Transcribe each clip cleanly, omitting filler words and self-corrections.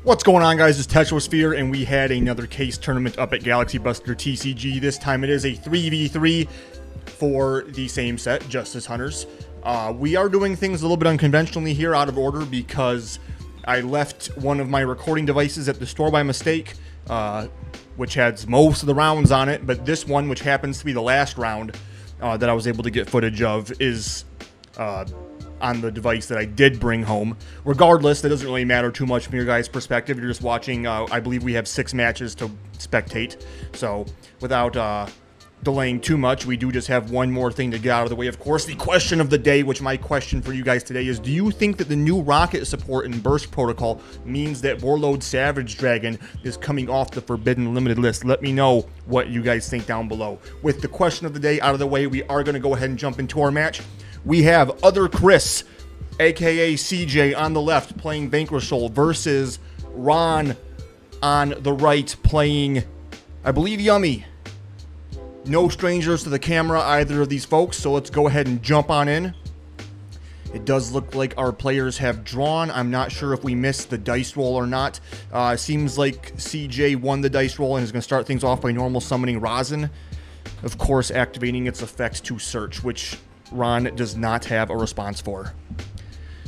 What's going on, guys? It's Tetrosphere, and we had another case tournament up at GalaxyBusterTCG. This time it is a 3v3 for the same set, Justice Hunters. We are doing things a little bit unconventionally here, out of order, because I left one of my recording devices at the store by mistake, which has most of the rounds on it, but this one, which happens to be the last round that I was able to get footage of, is on the device that I did bring home. Regardless, that doesn't really matter too much from your guys' perspective. You're just watching. I believe we have 6 matches to spectate. So without delaying too much, we do just have one more thing to get out of the way. Of course, the question of the day, which my question for you guys today is, do you think that the new rocket support in Burst Protocol means that Warlord Savage Dragon is coming off the Forbidden Limited list? Let me know what you guys think down below. With the question of the day out of the way, we are going to go ahead and jump into our match. We have Other Chris, aka CJ, on the left playing Vanquish versus Ron on the right playing, I believe, Yummy. No strangers to the camera, either of these folks, so let's go ahead and jump on in. It does look like our players have drawn. I'm not sure if we missed the dice roll or not. Seems like CJ won the dice roll and is going to start things off by normal summoning Rosin. Of course, activating its effect to search, which Ron does not have a response for.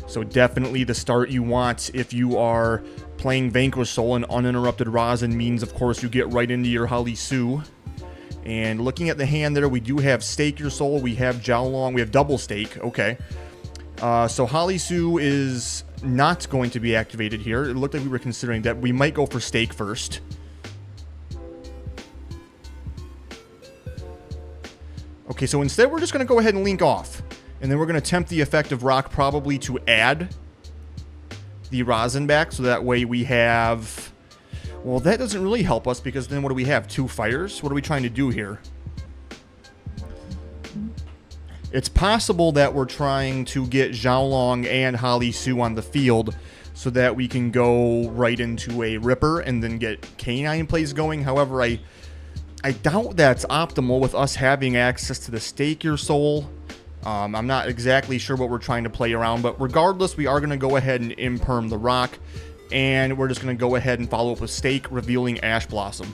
So definitely the start you want if you are playing Vanquish Soul, and uninterrupted Rosin means, of course, you get right into your Holly Sue. And looking at the hand there, we do have Stake Your Soul, we have Jiaolong, we have Double Stake, okay. So Holly Sue is not going to be activated here. It looked like we were considering that. We might go for Stake first. Okay, so instead we're just going to go ahead and link off. And then we're going to attempt the effect of Rock probably to add the Rosin back. So that way we have... Well, that doesn't really help us, because then what do we have? 2 fires? What are we trying to do here? It's possible that we're trying to get Jiaolong and Holly Sue on the field so that we can go right into a Ripper and then get Canine plays going. However, I doubt that's optimal with us having access to the Stake Your Soul. I'm not exactly sure what we're trying to play around, but regardless, we are going to go ahead and imperm the Rock, and we're just going to go ahead and follow up with Stake, revealing Ash Blossom.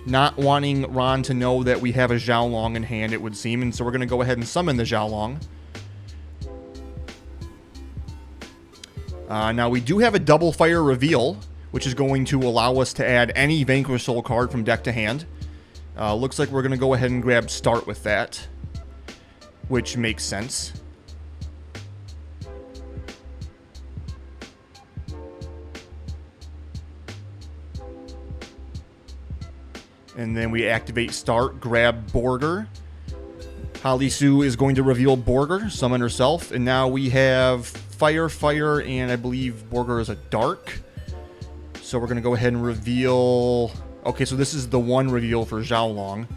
Not wanting Ron to know that we have a Jiaolong in hand, it would seem, and so we're going to go ahead and summon the Jiaolong. Now, we do have a Double Fire reveal, which is going to allow us to add any Vanquish Soul card from deck to hand. Looks like we're going to go ahead and grab Start with that, which makes sense. And then we activate Start, grab Borger. Holly Sue is going to reveal Borger, summon herself, and now we have Fire, Fire, and I believe Borger is a Dark. So we're going to go ahead and reveal... Okay, so this is the one reveal for Jiaolong.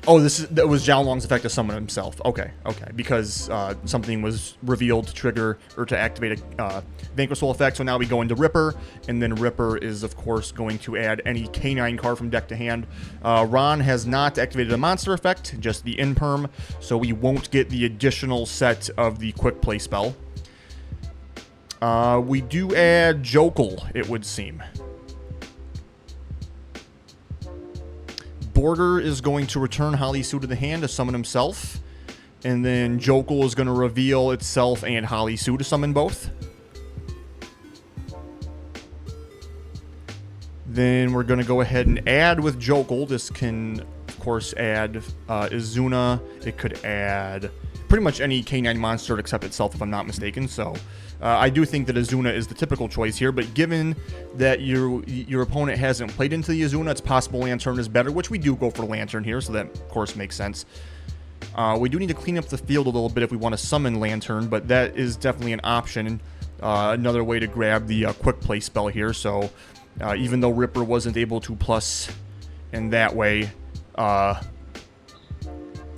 Oh, that was Jiaolong's effect to summon himself. Okay, because something was revealed to trigger or to activate a Vanquish Soul effect. So now we go into Ripper, and then Ripper is, of course, going to add any Canine card from deck to hand. Ron has not activated a monster effect, just the Imperm, so we won't get the additional set of the Quick Play spell. We do add Jokul, it would seem. Borger is going to return Holly Sue to the hand to summon himself. And then Jokul is going to reveal itself and Holly Sue to summon both. Then we're going to go ahead and add with Jokul. This can, of course, add Izuna. It could add pretty much any K9 monster except itself, if I'm not mistaken. So I do think that Izuna is the typical choice here, but given that your opponent hasn't played into the Izuna, it's possible Lantern is better, which we do go for Lantern here, so that, of course, makes sense. We do need to clean up the field a little bit if we want to summon Lantern, but that is definitely an option. Another way to grab the Quick Play spell here, so even though Ripper wasn't able to plus in that way,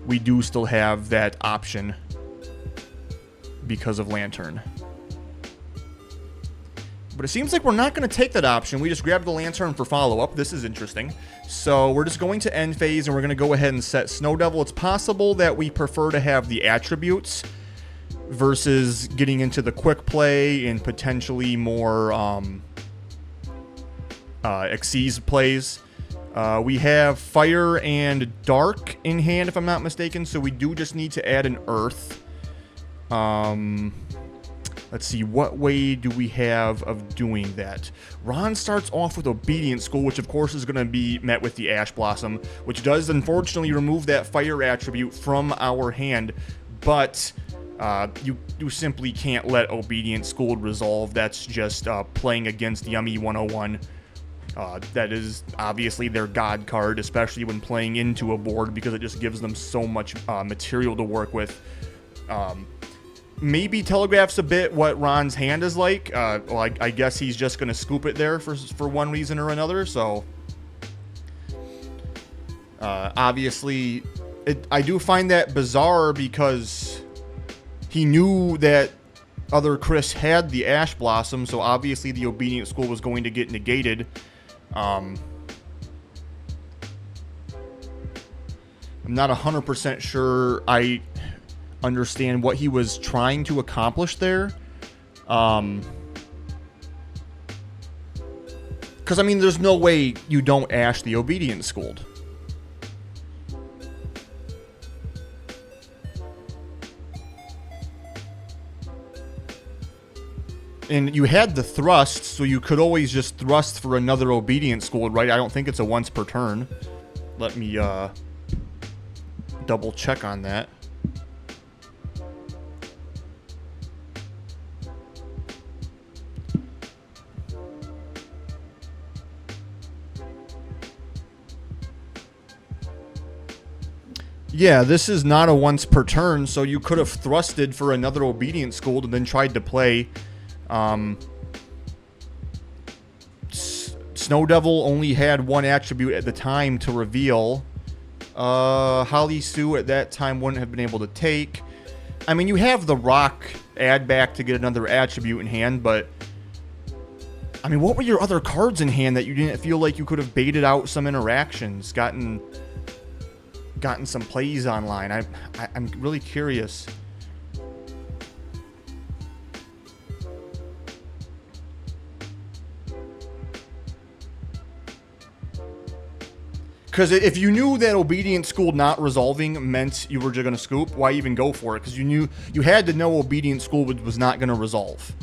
we do still have that option because of Lantern. But it seems like we're not going to take that option. We just grabbed the Lantern for follow-up. This is interesting. So we're just going to end phase, and we're going to go ahead and set Snow Devil. It's possible that we prefer to have the attributes versus getting into the quick play and potentially more Xyz plays. We have Fire and Dark in hand, if I'm not mistaken, so we do just need to add an Earth. Let's see, what way do we have of doing that? Ron starts off with Obedient School, which of course is going to be met with the Ash Blossom, which does unfortunately remove that Fire attribute from our hand, but you simply can't let Obedient School resolve. That's just playing against Yummy 101. That is obviously their god card, especially when playing into a board, because it just gives them so much material to work with. Maybe telegraphs a bit what Ron's hand is like. Well, I guess he's just going to scoop it there for one reason or another. So, obviously, I do find that bizarre because he knew that other Chris had the Ash Blossom, so obviously the Obedient School was going to get negated. I'm not 100% sure I understand what he was trying to accomplish there. Because, I mean, there's no way you don't Ash the Obedient School. And you had the thrust, so you could always just thrust for another Obedient School, right? I don't think it's a once per turn. Let me double check on that. Yeah, this is not a once per turn, so you could have thrusted for another Obedient School and then tried to play. Snow Devil only had one attribute at the time to reveal. Holly Sue at that time wouldn't have been able to take. I mean, you have the Rock add back to get another attribute in hand, but I mean, what were your other cards in hand that you didn't feel like you could have baited out some interactions, gotten some plays online? I'm really curious. Because if you knew that Obedient School not resolving meant you were just going to scoop, why even go for it? Because you had to know Obedient School was not going to resolve.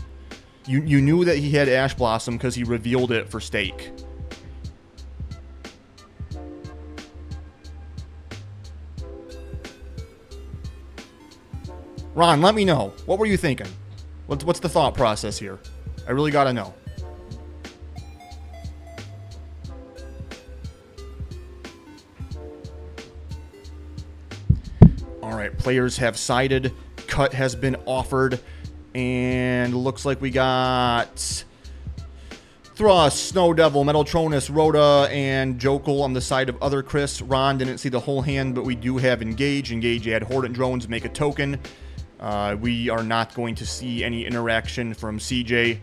You knew that he had Ash Blossom because he revealed it for stake. Ron, let me know. What were you thinking? What's the thought process here? I really got to know. Alright, players have sided. Cut has been offered. And looks like we got Thrust, Snow Devil, Metaltronus, Rhoda, and Jokul on the side of other Chris. Ron didn't see the whole hand, but we do have Engage. Engage, add Hornet Drones, make a token. We are not going to see any interaction from CJ.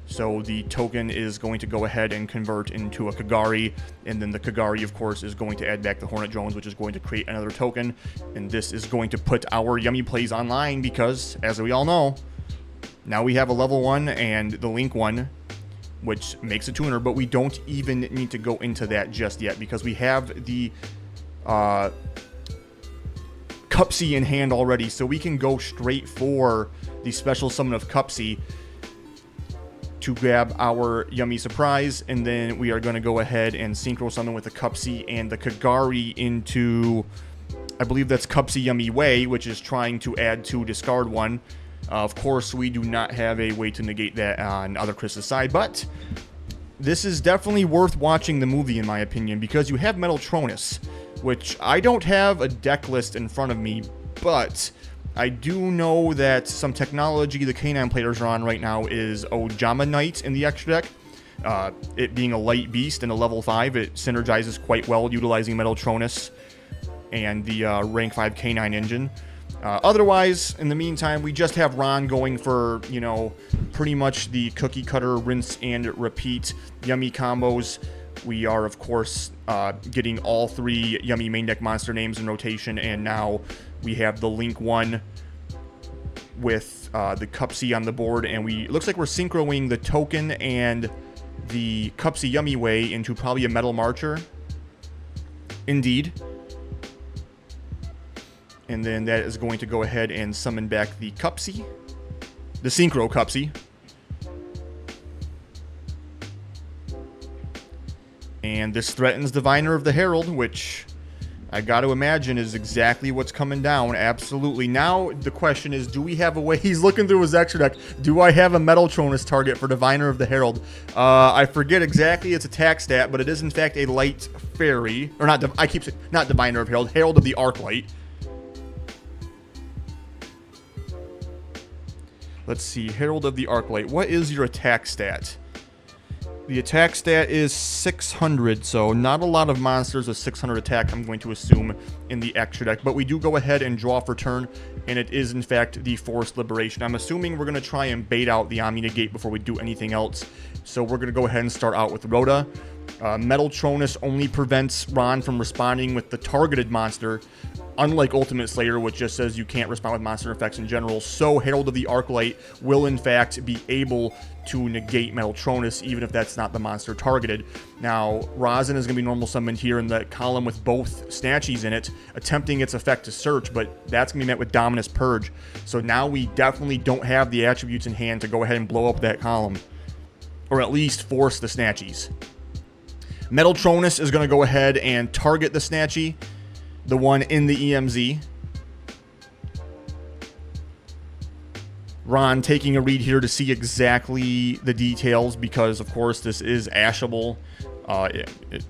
So the token is going to go ahead and convert into a Kagari, and then the Kagari, of course, is going to add back the Hornet Drones, which is going to create another token, and this is going to put our Yummy plays online because, as we all know, now we have a level 1 and the Link 1, which makes a tuner, but we don't even need to go into that just yet because we have the Cupsy in hand already, so we can go straight for the special summon of Cupsy to grab our Yummy Surprise, and then we are going to go ahead and Synchro Summon with the Cupsy and the Kagari into, I believe that's Cupsy Yummy Way, which is trying to add 2, discard 1. Of course, we do not have a way to negate that on other Chris's side, but this is definitely worth watching the movie, in my opinion, because you have Metaltronus, which I don't have a deck list in front of me, but I do know that some technology the Canine players are on right now is Ojama Knight in the extra deck. It being a light beast and a level 5, it synergizes quite well utilizing Metaltronus and the rank 5 Canine engine. Otherwise, in the meantime, we just have Ron going for, you know, pretty much the cookie cutter, rinse and repeat Yummy combos. We are, of course, getting all 3 Yummy main deck monster names in rotation, and now we have the Link 1 with the Cupsy on the board, and it looks like we're synchroing the token and the Cupsy Yummy Way into probably a Metal Marcher. Indeed. And then that is going to go ahead and summon back the Cupsy. The Synchro Cupsy. And this threatens Diviner of the Herald, which I got to imagine is exactly what's coming down. Absolutely. Now the question is, do we have a way? He's looking through his extra deck. Do I have a Metaltronus target for Diviner of the Herald? I forget exactly its attack stat, but it is in fact a light fairy. Or not, I keep saying, not Diviner of Herald, Herald of the Arclight. Let's see, Herald of the Arclight. What is your attack stat? The attack stat is 600, so not a lot of monsters with 600 attack, I'm going to assume, in the extra deck. But we do go ahead and draw for turn, and it is, in fact, the Forced Liberation. I'm assuming we're going to try and bait out the Omni-Negate before we do anything else. So we're going to go ahead and start out with Rhoda. Metaltronus only prevents Ron from responding with the targeted monster, unlike Ultimate Slayer, which just says you can't respond with monster effects in general. So Herald of the Arclight will, in fact, be able to negate Metaltronus, even if that's not the monster targeted. Now, Rosin is going to be normal summoned here in the column with both Snatchies in it, attempting its effect to search, but that's going to be met with Dominus Purge. So now we definitely don't have the attributes in hand to go ahead and blow up that column, or at least force the Snatchies. Metaltronus is going to go ahead and target the Snatchie, the one in the EMZ. Ron taking a read here to see exactly the details, because of course this is ashable.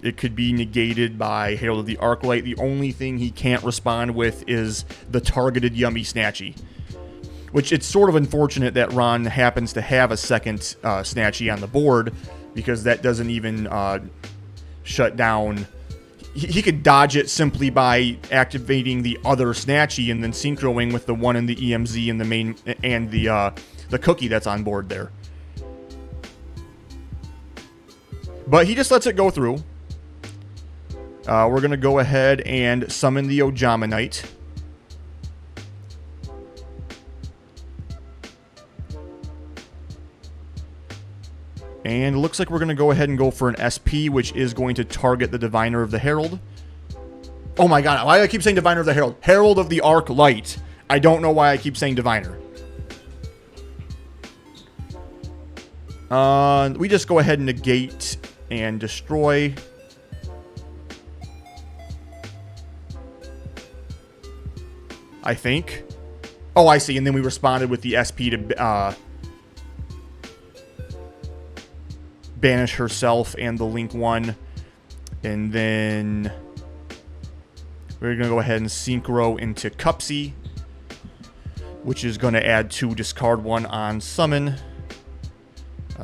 It could be negated by Herald of the Arclight. The only thing he can't respond with is the targeted Yummy Snatchie, which it's sort of unfortunate that Ron happens to have a second Snatchie on the board, because that doesn't even shut down. He could dodge it simply by activating the other Snatchie and then synchroing with the one in the EMZ and the main and the cookie that's on board there. But he just lets it go through. We're going to go ahead and summon the Ojamanite. And it looks like we're going to go ahead and go for an SP, which is going to target the Diviner of the Herald. Oh my god, why do I keep saying Diviner of the Herald? Herald of the Arclight. I don't know why I keep saying Diviner. We just go ahead and negate and destroy. I think. Oh, I see. And then we responded with the SP to banish herself and the Link 1. And then we're going to go ahead and synchro into Cupsy, which is going to add 2, discard 1 on summon.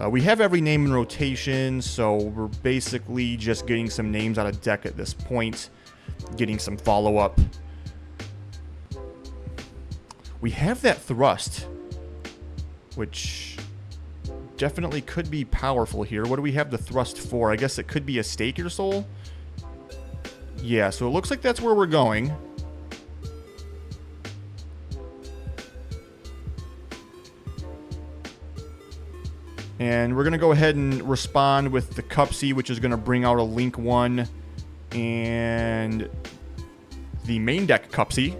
We have every name in rotation, so we're basically just getting some names out of deck at this point, getting some follow-up. We have that Thrust, which definitely could be powerful here. What do we have the Thrust for? I guess it could be a Stake Your Soul. Yeah, so it looks like that's where we're going. And we're going to go ahead and respond with the Cupsy, which is going to bring out a Link 1 and the main deck Cupsy.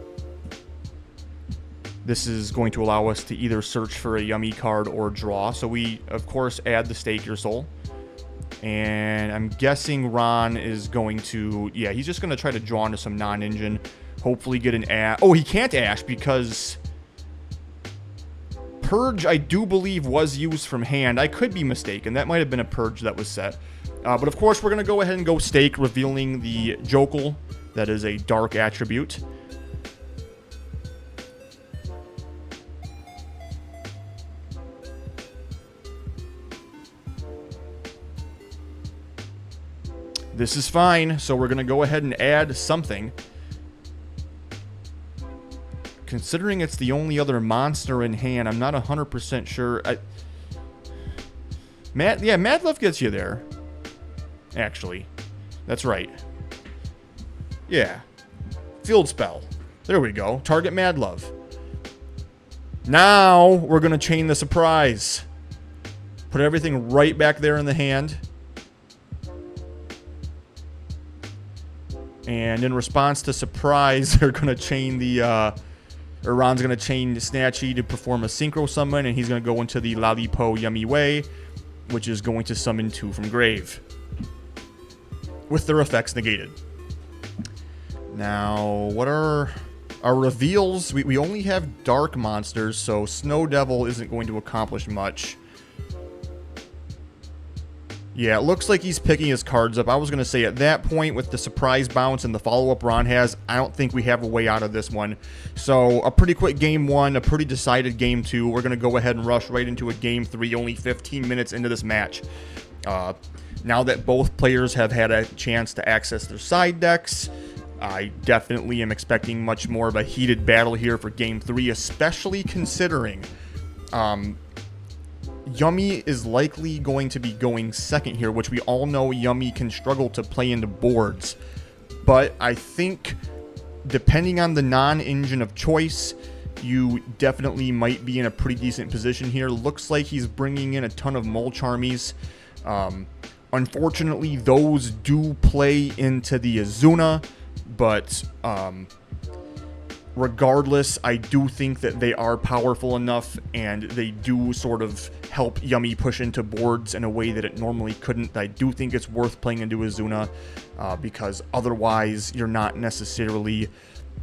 This is going to allow us to either search for a Yummy card or draw. So we, of course, add the Stake Your Soul. And I'm guessing Ron is going to... Yeah, he's just going to try to draw into some non-engine. Hopefully get an Ash. Oh, he can't Ash because... Purge, I do believe, was used from hand. I could be mistaken. That might have been a Purge that was set. But of course, we're going to go ahead and go Stake, revealing the Jokul. That is a dark attribute. This is fine, so we're going to go ahead and add something. Considering it's the only other monster in hand, I'm not 100% sure. Mad Love gets you there. Actually. That's right. Yeah. Field Spell. There we go. Target Mad Love. Now we're going to chain the surprise. Put everything right back there in the hand. And in response to surprise, they're going to chain the... Ron's going to chain Snatchy to perform a Synchro Summon, and he's going to go into the Lalipo Yummy Way, which is going to summon 2 from grave, with their effects negated. Now, what are our reveals? We only have dark monsters, so Snow Devil isn't going to accomplish much. Yeah, it looks like he's picking his cards up. I was going to say, at that point, with the surprise bounce and the follow-up Ron has, I don't think we have a way out of this one. So, a pretty quick Game 1, a pretty decided Game 2. We're going to go ahead and rush right into a Game 3, only 15 minutes into this match. Now that both players have had a chance to access their side decks, I definitely am expecting much more of a heated battle here for Game 3, especially considering... Yummy is likely going to be going second here, which we all know Yummy can struggle to play into boards. But I think, depending on the non-engine of choice, you definitely might be in a pretty decent position here. Looks like he's bringing in a ton of Mulch Armies. Unfortunately, those do play into the Azuna, but... regardless, I do think that they are powerful enough, and they do sort of help Yummy push into boards in a way that it normally couldn't. I do think it's worth playing into Azuna, because otherwise you're not necessarily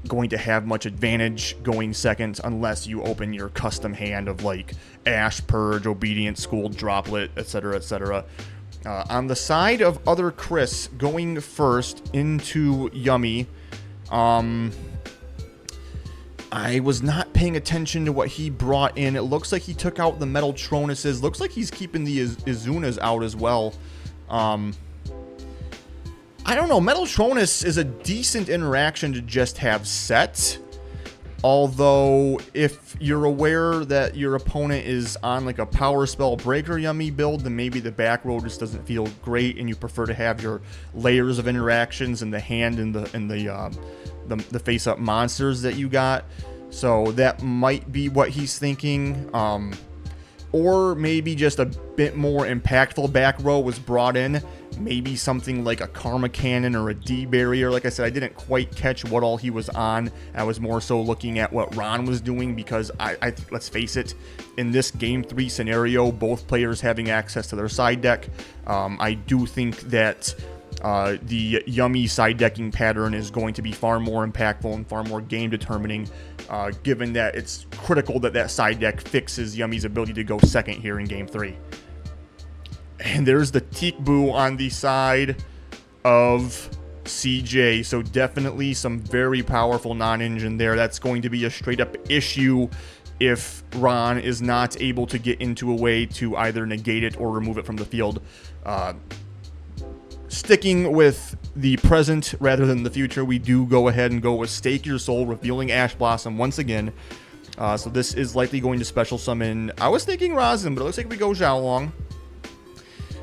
going to have much advantage going second unless you open your custom hand of like Ash, Purge, Obedient, School, Droplet, etc., etc. On the side of other Chris, going first into Yummy, I was not paying attention to what he brought in. It looks like he took out the Metal Tronuses. Looks like he's keeping the Izunas out as well. I don't know. Metal Tronus is a decent interaction to just have set. Although, if you're aware that your opponent is on like a Power Spell Breaker Yummy build, then maybe the back row just doesn't feel great, and you prefer to have your layers of interactions in the hand and the face-up monsters that you got. So that might be what he's thinking. Or maybe just a bit more impactful back row was brought in. Maybe something like a Karma Cannon or a D-Barrier. Like I said, I didn't quite catch what all he was on. I was more so looking at what Ron was doing, because I let's face it, in this Game 3 scenario, both players having access to their side deck, I do think that the Yummy side decking pattern is going to be far more impactful and far more game determining, given that it's critical that that side deck fixes Yummy's ability to go second here in Game 3. And there's the Teekboo on the side of CJ, so definitely some very powerful non-engine there. That's going to be a straight up issue if Ron is not able to get into a way to either negate it or remove it from the field. Sticking with the present rather than the future, we do go ahead and go with Stake Your Soul, revealing Ash Blossom once again. So this is likely going to special summon, I was thinking Razin, but it looks like we go Xiaolong.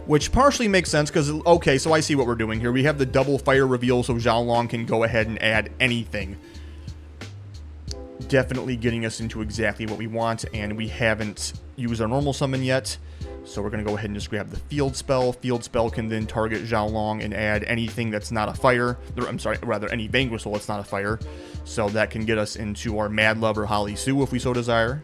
Which partially makes sense, because, okay, so I see what we're doing here. We have the double fire reveal, so Xiaolong can go ahead and add anything. Definitely getting us into exactly what we want, and we haven't used our normal summon yet. So we're going to go ahead and just grab the Field Spell. Field Spell can then target Xiaolong and add anything that's not a fire. I'm sorry, rather any Vanquish that's not a fire. So that can get us into our Mad Love or Holly Sue if we so desire.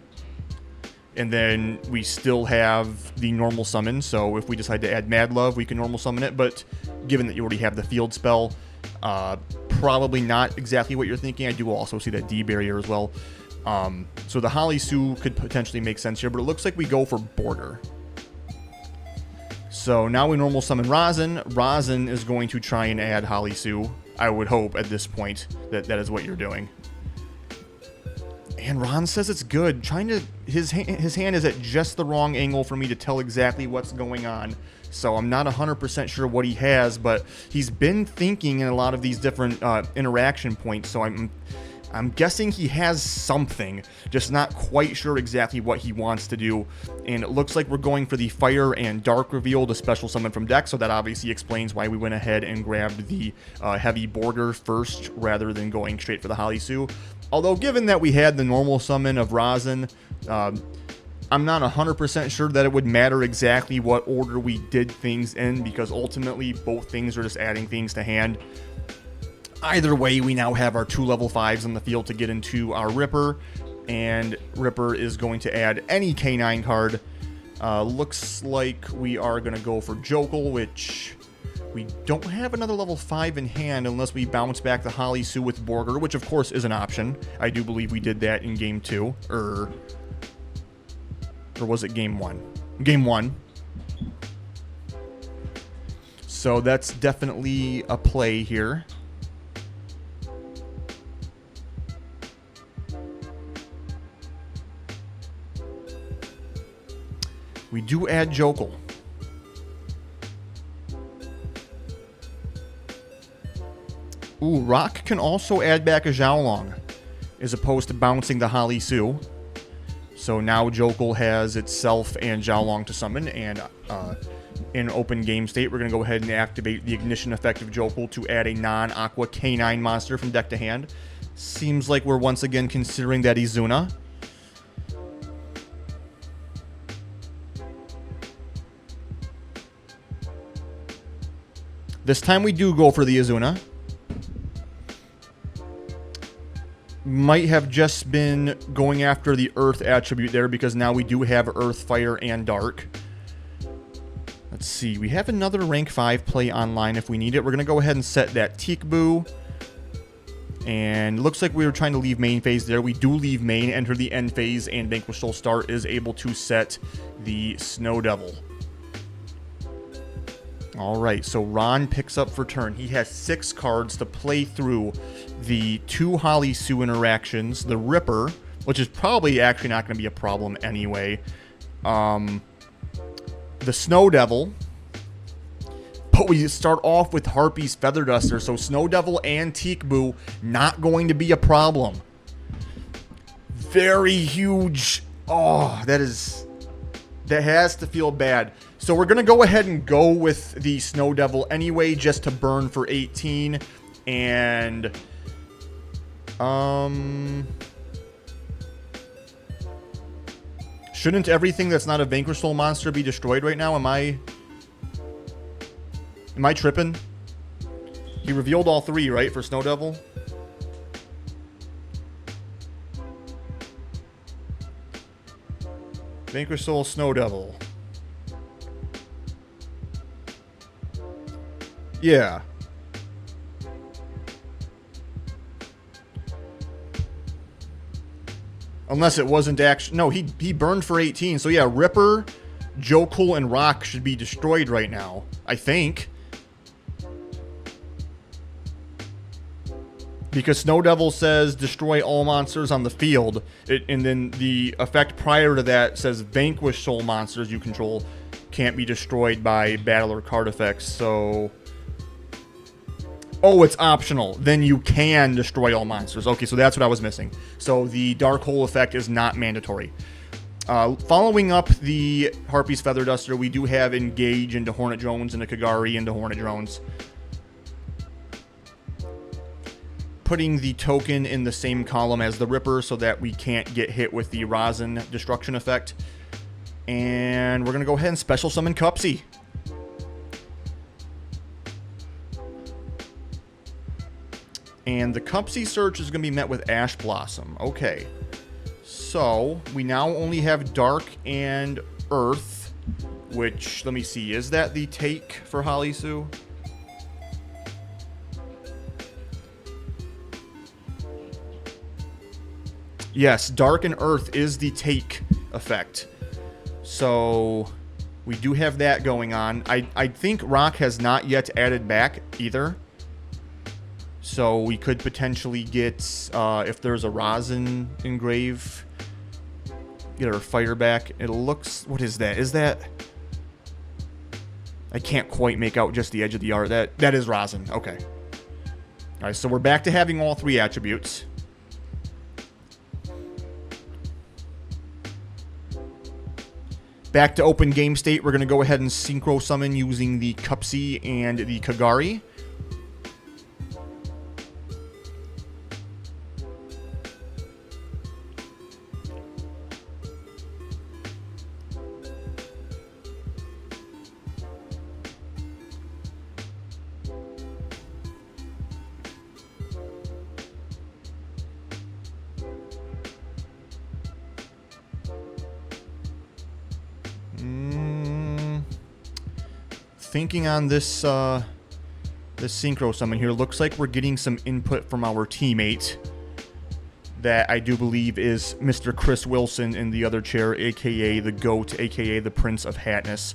And then we still have the normal summon, so if we decide to add Mad Love, we can normal summon it, but given that you already have the field spell, probably not exactly what you're thinking. I do also see that D-Barrier as well. So the Holly Sue could potentially make sense here, but it looks like we go for Border. So now we normal summon Razin. Razin is going to try and add Holly Sue. I would hope at this point that that is what you're doing. And Ron says it's good. His hand is at just the wrong angle for me to tell exactly what's going on. So I'm not 100% sure what he has, but he's been thinking in a lot of these different interaction points. So I'm guessing he has something, just not quite sure exactly what he wants to do. And it looks like we're going for the Fire and Dark reveal to special summon from deck, so that obviously explains why we went ahead and grabbed the Heavy Border first rather than going straight for the Holly Sue. Although, given that we had the normal summon of Razin, I'm not 100% sure that it would matter exactly what order we did things in, because ultimately both things are just adding things to hand. Either way, we now have our 2 level 5s on the field to get into our Ripper, and Ripper is going to add any K9 card. Looks like we are going to go for Jokul, which we don't have another level 5 in hand unless we bounce back the Holly Sue with Borger, which of course is an option. I do believe we did that in game 2, or was it game 1? Game 1. So that's definitely a play here. We do add Jokul. Ooh, Rock can also add back a Xiaolong, as opposed to bouncing the Holly Sue. So now Jokul has itself and Xiaolong to summon, and in open game state, we're going to go ahead and activate the ignition effect of Jokul to add a non-Aqua K9 monster from deck to hand. Seems like we're once again considering that Izuna. This time we do go for the Izuna. Might have just been going after the Earth attribute there, because now we do have Earth, Fire, and Dark. Let's see. We have another rank 5 play online if we need it. We're going to go ahead and set that Teekboo. And looks like we were trying to leave main phase there. We do leave main, enter the end phase, and Vanquish Soul Star is able to set the Snow Devil. Alright, so Ron picks up for turn. He has 6 cards to play through the 2 Holly Sue interactions, the Ripper, which is probably actually not going to be a problem anyway, the Snow Devil, but we start off with Harpy's Feather Duster, so Snow Devil and Teekboo not going to be a problem. Very huge. Oh, that has to feel bad. So we're going to go ahead and go with the Snow Devil anyway, just to burn for 18. And shouldn't everything that's not a Vanquish Soul monster be destroyed right now? Am I tripping? He revealed all 3, right, for Snow Devil? Vanquish Soul, Snow Devil. Yeah. Unless it wasn't actually... No, he burned for 18. So yeah, Ripper, Jokul, and Rock should be destroyed right now, I think. Because Snow Devil says destroy all monsters on the field. And then the effect prior to that says Vanquish Soul monsters you control can't be destroyed by battle or card effects. So... Oh, it's optional. Then you can destroy all monsters. Okay, so that's what I was missing. So the Dark Hole effect is not mandatory. Following up the Harpy's Feather Duster, we do have Engage into Hornet Drones and a Kagari into Hornet Drones. Putting the token in the same column as the Ripper so that we can't get hit with the Rosin Destruction effect. And we're going to go ahead and special summon Cupsy. And the Cupsy search is going to be met with Ash Blossom. Okay. So, we now only have Dark and Earth, which, let me see, is that the take for Holly Sue? Yes, Dark and Earth is the take effect. So, we do have that going on. I think Rock has not yet added back either. So we could potentially get, if there's a Rosin engrave, get our fire back. It looks, what is that? Is that, I can't quite make out just the edge of the art. That is Rosin. Okay. All right, so we're back to having all 3 attributes. Back to open game state. We're going to go ahead and synchro summon using the Cupsy and the Kagari. Thinking on this this synchro summon here, looks like we're getting some input from our teammate that I do believe is Mr. Chris Wilson in the other chair, aka the GOAT, aka the Prince of Hatness.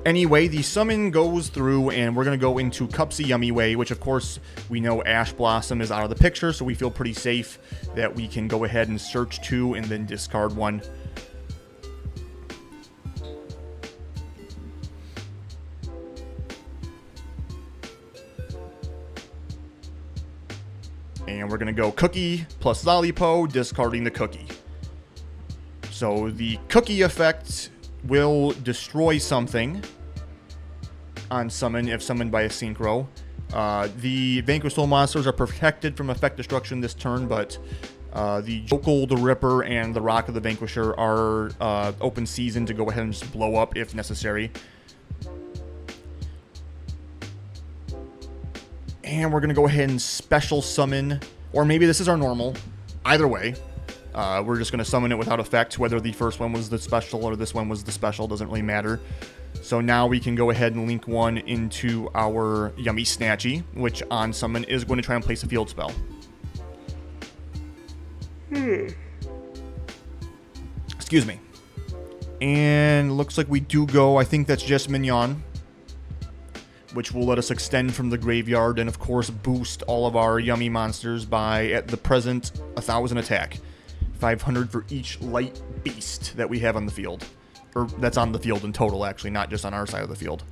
Anyway, the summon goes through, and we're going to go into Cupsy Yummy Way, which of course we know Ash Blossom is out of the picture, so we feel pretty safe that we can go ahead and search 2 and then discard 1. And we're going to go Cookie plus Lollipo, discarding the Cookie. So the Cookie effect will destroy something on summon if summoned by a synchro. The Vanquish Soul monsters are protected from effect destruction this turn, but the Jokul, the Ripper, and the Rock of the Vanquisher are open season to go ahead and just blow up if necessary. And we're going to go ahead and special summon, or maybe this is our normal. Either way, we're just going to summon it without effect, whether the first one was the special or this one was the special, doesn't really matter. So now we can go ahead and link 1 into our Yummy Snatchy, which on summon is going to try and place a field spell. Excuse me. And looks like we do go, I think that's just Mignon, which will let us extend from the graveyard and, of course, boost all of our Yummy monsters by, at the present, 1,000 attack. 500 for each light beast that we have on the field. Or that's on the field in total, actually, not just on our side of the field.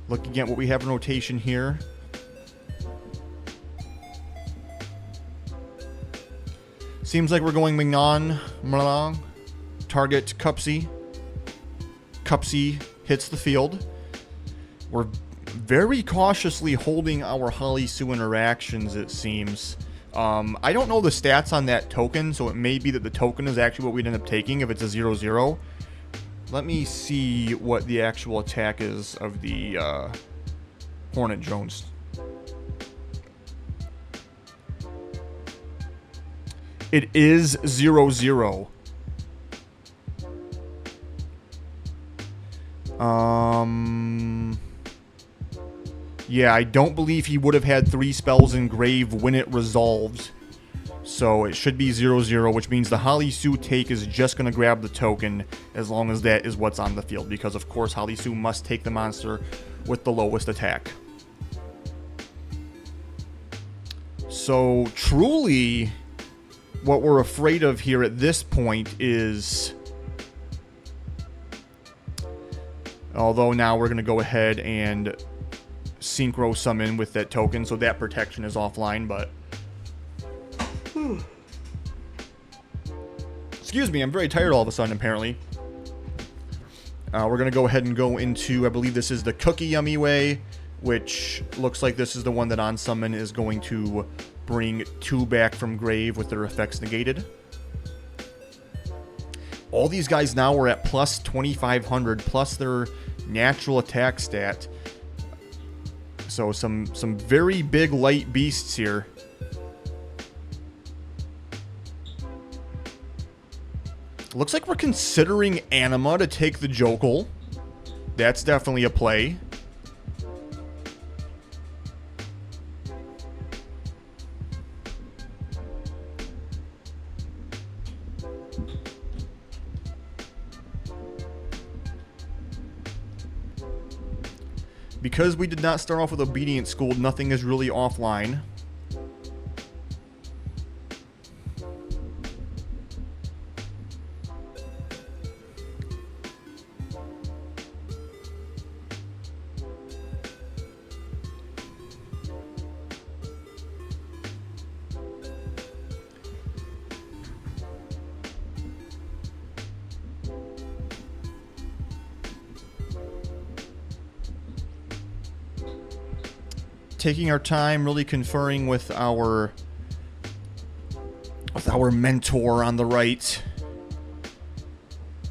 Looking at what we have in rotation here. Seems like we're going Mignon, target Cupsy. Cupsy hits the field. We're very cautiously holding our Holly Sue interactions, it seems. I don't know the stats on that token, so it may be that the token is actually what we'd end up taking if it's a 0/0. Let me see what the actual attack is of the Hornet Jones. It is 0/0. Yeah, I don't believe he would have had 3 spells in grave when it resolved. So it should be 0/0, which means the Holly Sue take is just going to grab the token as long as that is what's on the field. Because, of course, Holly Sue must take the monster with the lowest attack. So, truly, what we're afraid of here at this point is... Although now we're going to go ahead and synchro summon with that token, so that protection is offline, but... Excuse me, I'm very tired all of a sudden, apparently. We're going to go ahead and go into, I believe this is the Cookie Yummy Way, which looks like this is the one that on summon is going to bring 2 back from grave with their effects negated. All these guys now are at plus 2,500, plus their natural attack stat. So some very big light beasts here. Looks like we're considering Anima to take the Jokul. That's definitely a play. Because we did not start off with Obedient School, nothing is really offline. Taking our time, really conferring with our mentor on the right,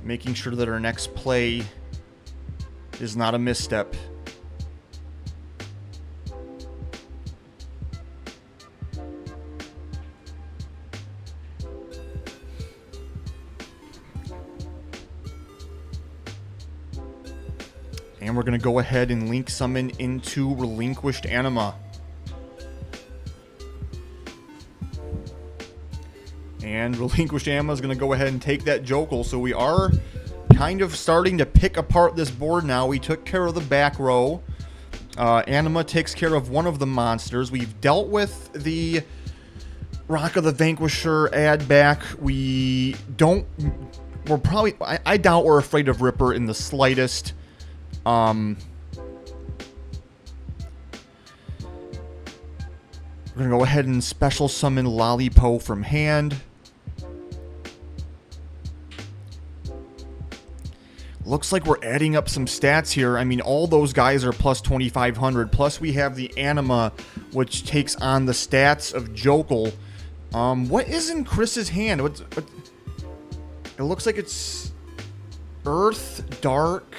making sure that our next play is not a misstep. we're going to go ahead and link summon into Relinquished Anima. And Relinquished Anima is going to go ahead and take that Jokel. So we are kind of starting to pick apart this board now. We took care of the back row. Anima takes care of one of the monsters. We've dealt with the Rock of the Vanquisher add back. I doubt we're afraid of Ripper in the slightest. We're going to go ahead and special summon Lollipo from hand. Looks like we're adding up some stats here. I mean, all those guys are plus 2,500. Plus, we have the Anima, which takes on the stats of Jokel. What is in Chris's hand? It looks like it's Earth, Dark,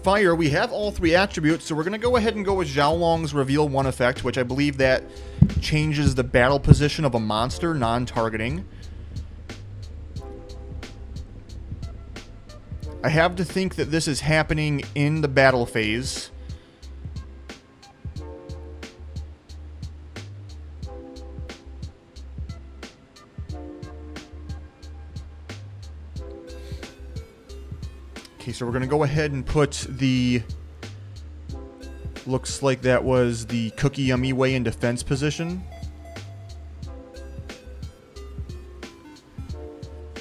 Fire. We have all three attributes, so we're going to go ahead and go with Xiaolong's Reveal 1 effect, which I believe that changes the battle position of a monster, non-targeting. I have to think that this is happening in the battle phase. Okay, so we're going to go ahead and put the... Looks like that was the Cookie Yummy Way in defense position.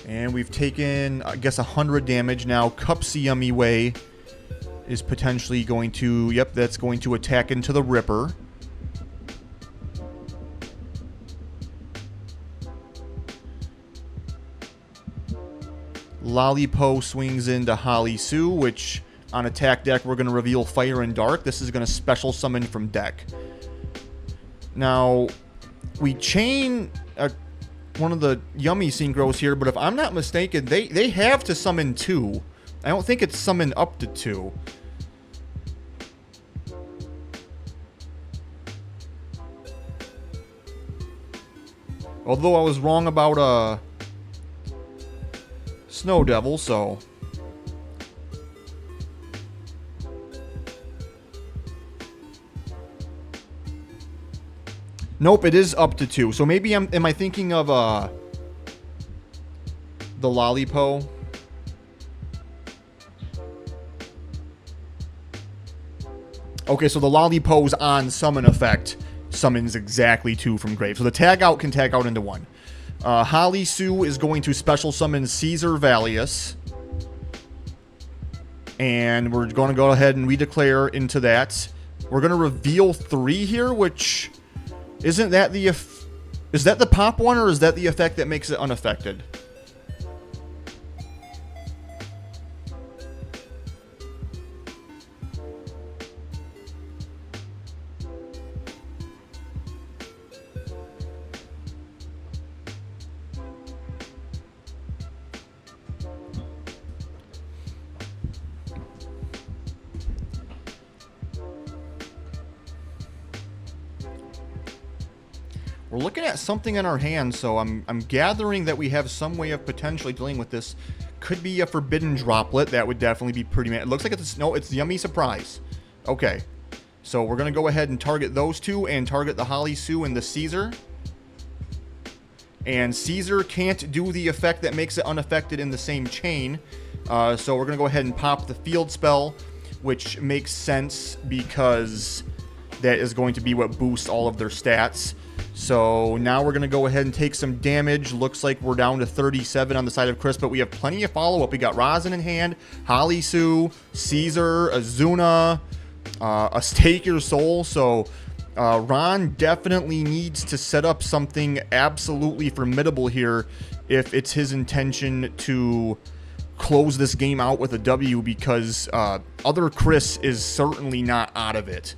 And we've taken, I guess, 100 damage. Now, Cupsy Yummy Way is potentially going to... Yep, that's going to attack into the Ripper. Lollipo swings into Holly Sue, which on attack deck we're going to reveal Fire and Dark. This is going to special summon from deck. Now, we chain one of the Yummy Synchros here, but if I'm not mistaken, they have to summon 2. I don't think it's summoned up to 2. Although I was wrong about Snow Devil, so... Nope, it is up to 2. So maybe am I thinking of the Lollipo? Okay, so the Lollipo's on summon effect summons exactly 2 from grave. So the tag out can tag out into 1. Holly Sue is going to special summon Caesar Valius. And we're going to go ahead and redeclare into that. We're going to reveal 3 here, which... Isn't that the... Is that the pop one, or is that the effect that makes it unaffected? We're looking at something in our hand, so I'm gathering that we have some way of potentially dealing with this. Could be a Forbidden Droplet. That would definitely be pretty... It looks like it's... No, it's the Yummy Surprise. Okay. So we're going to go ahead and target those 2 and target the Holly Sue and the Caesar. And Caesar can't do the effect that makes it unaffected in the same chain. So we're going to go ahead and pop the field spell, which makes sense because that is going to be what boosts all of their stats. So now we're going to go ahead and take some damage. Looks like we're down to 37 on the side of Chris, but we have plenty of follow-up. We got Rosin in hand, Holly Sue, Caesar, Azuna, a Stake Your Soul. So Ron definitely needs to set up something absolutely formidable here if it's his intention to close this game out with a W, because other Chris is certainly not out of it.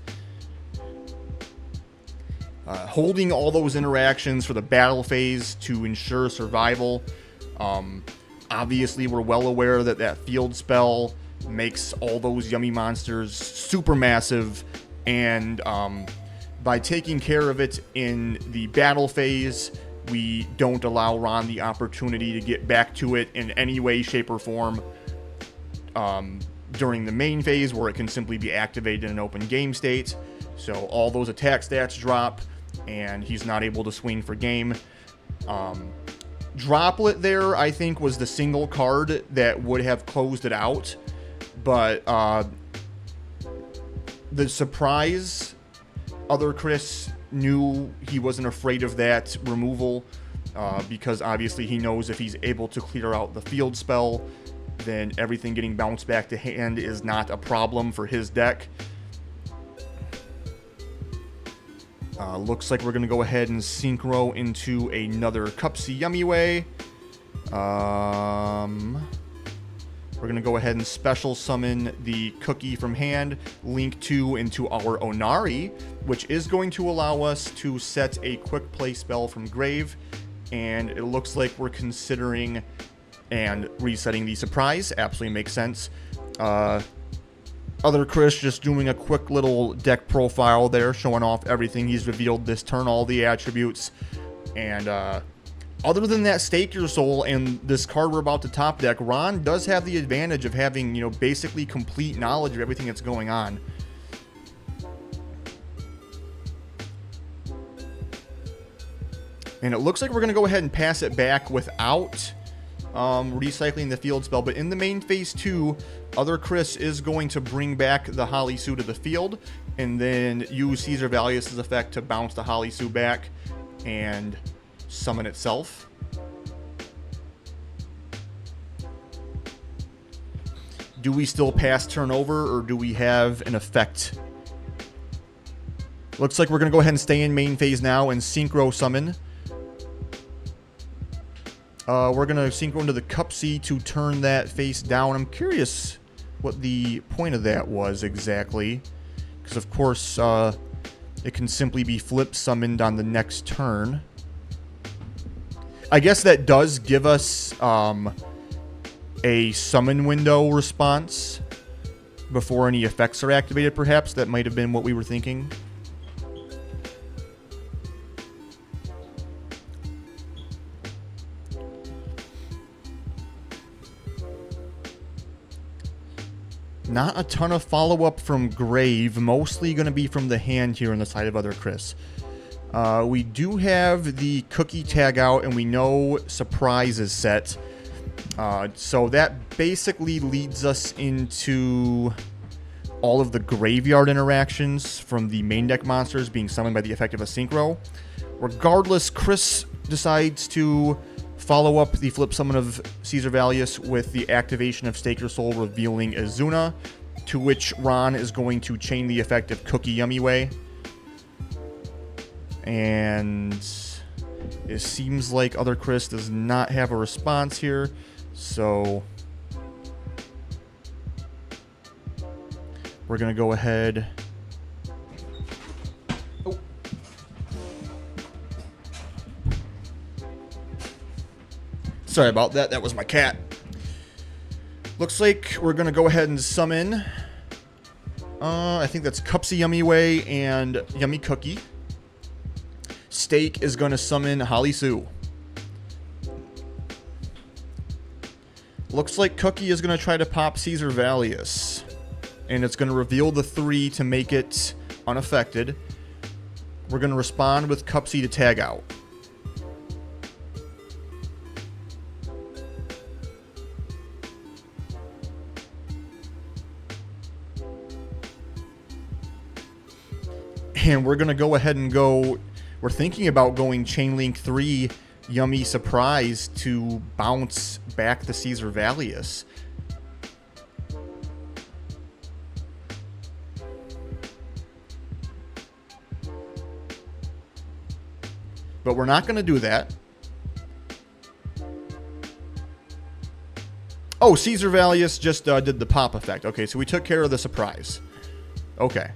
Holding all those interactions for the battle phase to ensure survival. Obviously, we're well aware that that field spell makes all those Yummy monsters super massive, and by taking care of it in the battle phase we don't allow Ron the opportunity to get back to it in any way, shape, or form during the main phase, where it can simply be activated in an open game state. So all those attack stats drop, and he's not able to swing for game. Droplet there, I think, was the single card that would have closed it out. But the surprise, other Chris knew he wasn't afraid of that removal because obviously he knows if he's able to clear out the field spell, then everything getting bounced back to hand is not a problem for his deck. Looks like we're going to go ahead and synchro into another Cupsy YuGiOh. We're going to go ahead and special summon the Cookie from hand, link 2 into our Onari, which is going to allow us to set a quick play spell from grave. And it looks like we're considering and resetting the surprise. Absolutely makes sense. Other Chris just doing a quick little deck profile there, showing off everything he's revealed this turn, all the attributes. And other than that Stake Your Soul and this card we're about to top deck, Ron does have the advantage of having, you know, basically complete knowledge of everything that's going on. And it looks like we're going to go ahead and pass it back without recycling the field spell. But in the main phase 2, other Chris is going to bring back the Halisu to the field and then use Caesar Valius' effect to bounce the Halisu back and summon itself. Do we still pass turn over, or do we have an effect? Looks like we're going to go ahead and stay in main phase now and synchro summon. We're going to synchro into the Cupsy to turn that face down. I'm curious what the point of that was exactly, because of course it can simply be flip summoned on the next turn. I guess that does give us a summon window response before any effects are activated, perhaps. That might have been what we were thinking. Not a ton of follow-up from Grave, mostly going to be from the hand here on the side of other Chris. We do have the Cookie tag out, and we know Surprise is set. So that basically leads us into all of the graveyard interactions from the main deck monsters being summoned by the effect of a Synchro. Regardless, Chris decides to follow up the flip summon of Caesar Valius with the activation of Stake Your Soul, revealing Azuna, to which Ron is going to chain the effect of Cookie YuGiOh. And it seems like other Chris does not have a response here, so we're going to go ahead. Oh. Sorry about that. That was my cat. Looks like we're going to go ahead and summon. I think that's Cupsy YuGiOh and Yummy Cookie. Stake is going to summon Halisu. Looks like Cookie is going to try to pop Caesar Valius. And it's going to reveal the 3 to make it unaffected. We're going to respond with Cupsy to tag out. And we're going to go ahead and go... We're thinking about going Chain Link 3 Yummy Surprise to bounce back the Caesar Valius. But we're not going to do that. Oh, Caesar Valius just did the pop effect. Okay, so we took care of the surprise. Okay.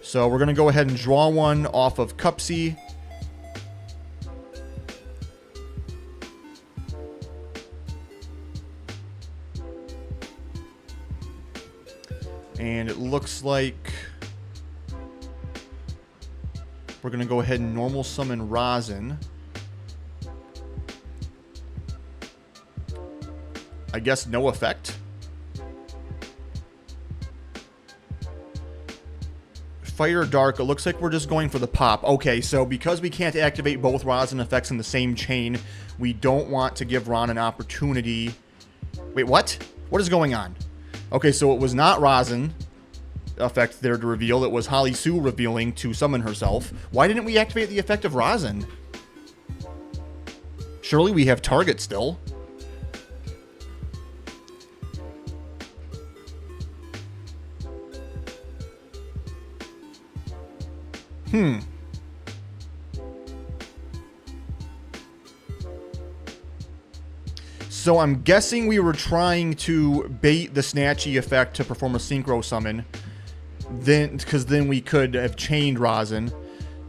So we're going to go ahead and draw one off of Cupsy. And it looks like We're going to go ahead and normal summon Rosin. I guess no effect. Fire Dark, it looks like we're just going for the pop. Okay, so because we can't activate both Rosin effects in the same chain, we don't want to give Ron an opportunity. Wait, what? What is going on? Okay, so it was not Rosin effect there to reveal. It was Holly Sue revealing to summon herself. Why didn't we activate the effect of Rosin? Surely we have target still. So I'm guessing we were trying to bait the Snatchy effect to perform a Synchro Summon. Because then we could have chained Rosin.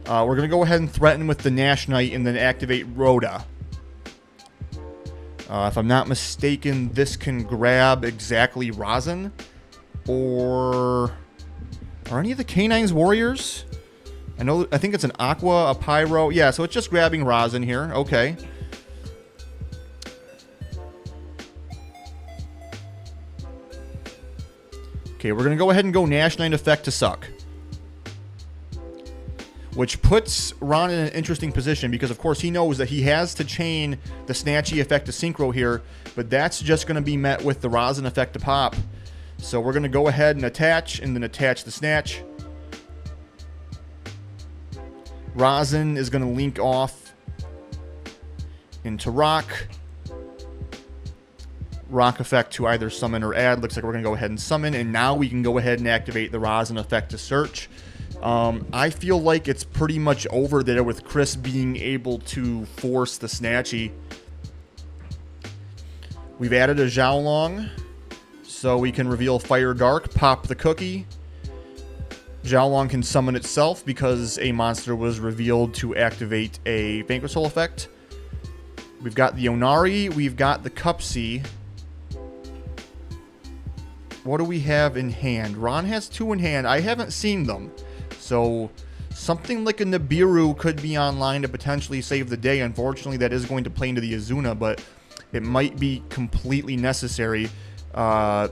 We're going to go ahead and threaten with the Nash Knight and then activate Rhoda. If I'm not mistaken, this can grab exactly Rosin. Or are any of the K9's warriors? I think it's an Aqua, a Pyro. Yeah, so it's just grabbing Rosin here. Okay. Okay, we're going to go ahead and go Nash Knight effect to suck. Which puts Ron in an interesting position because, of course, he knows that he has to chain the Snatchy effect to Synchro here, but that's just going to be met with the Rosin effect to pop. So we're going to go ahead and then attach the Snatch. Rosin is going to link off into Rock. Rock effect to either summon or add. Looks like we're going to go ahead and summon, and now we can go ahead and activate the Rosin effect to search. I feel like it's pretty much over there with Chris being able to force the Snatchy. We've added a Xiaolong, so we can reveal Fire Dark, pop the cookie. Xiaolong can summon itself because a monster was revealed to activate a Vanquish effect. We've got the Onari, we've got the Cupsea. What do we have in hand? Ron has two in hand. I haven't seen them. So something like a Nibiru could be online to potentially save the day. Unfortunately, that is going to play into the Azuna, but it might be completely necessary. We're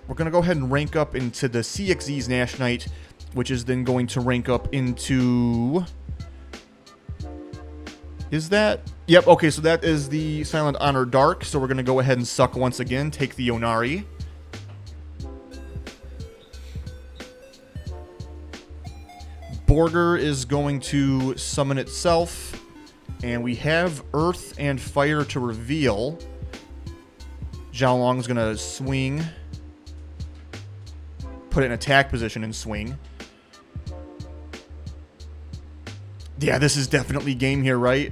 going to go ahead and rank up into the CXZ's Nash Knight, which is then going to rank up into... Is that... Yep, okay, so that is the Silent Honor Dark. So we're going to go ahead and suck once again, take the Onari. Borger is going to summon itself, and we have Earth and Fire to reveal. Xiaolong is going to swing, put it in attack position and swing. Yeah, this is definitely game here, right?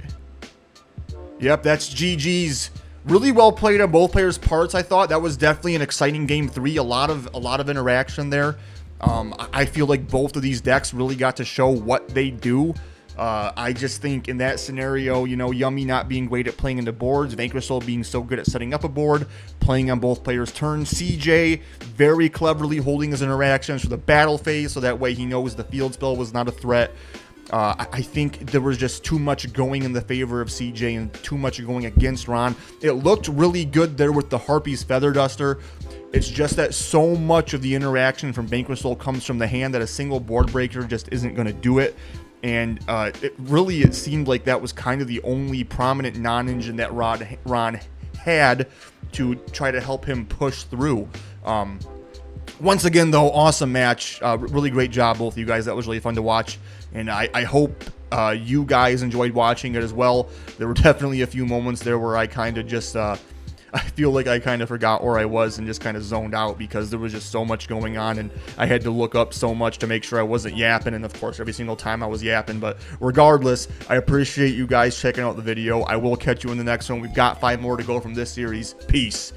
Yep, that's GG's. Really well played on both players' parts, I thought. That was definitely an exciting game 3. A lot of interaction there. I feel like both of these decks really got to show what they do. I just think in that scenario, you know, Yummy not being great at playing into boards, Vanquish being so good at setting up a board, playing on both players' turns, CJ very cleverly holding his interactions for the battle phase, so that way he knows the field spell was not a threat. I think there was just too much going in the favor of CJ and too much going against Ron. It looked really good there with the Harpy's Feather Duster. It's just that so much of the interaction from Vanquish comes from the hand that a single board breaker just isn't going to do it. And it seemed like that was kind of the only prominent non-engine that Ron had to try to help him push through. Once again, though, awesome match. Really great job, both of you guys. That was really fun to watch. And I hope you guys enjoyed watching it as well. There were definitely a few moments there where I kind of just... I feel like I kind of forgot where I was and just kind of zoned out because there was just so much going on and I had to look up so much to make sure I wasn't yapping, and of course every single time I was yapping. But regardless, I appreciate you guys checking out the video. I will catch you in the next one. We've got 5 more to go from this series. Peace.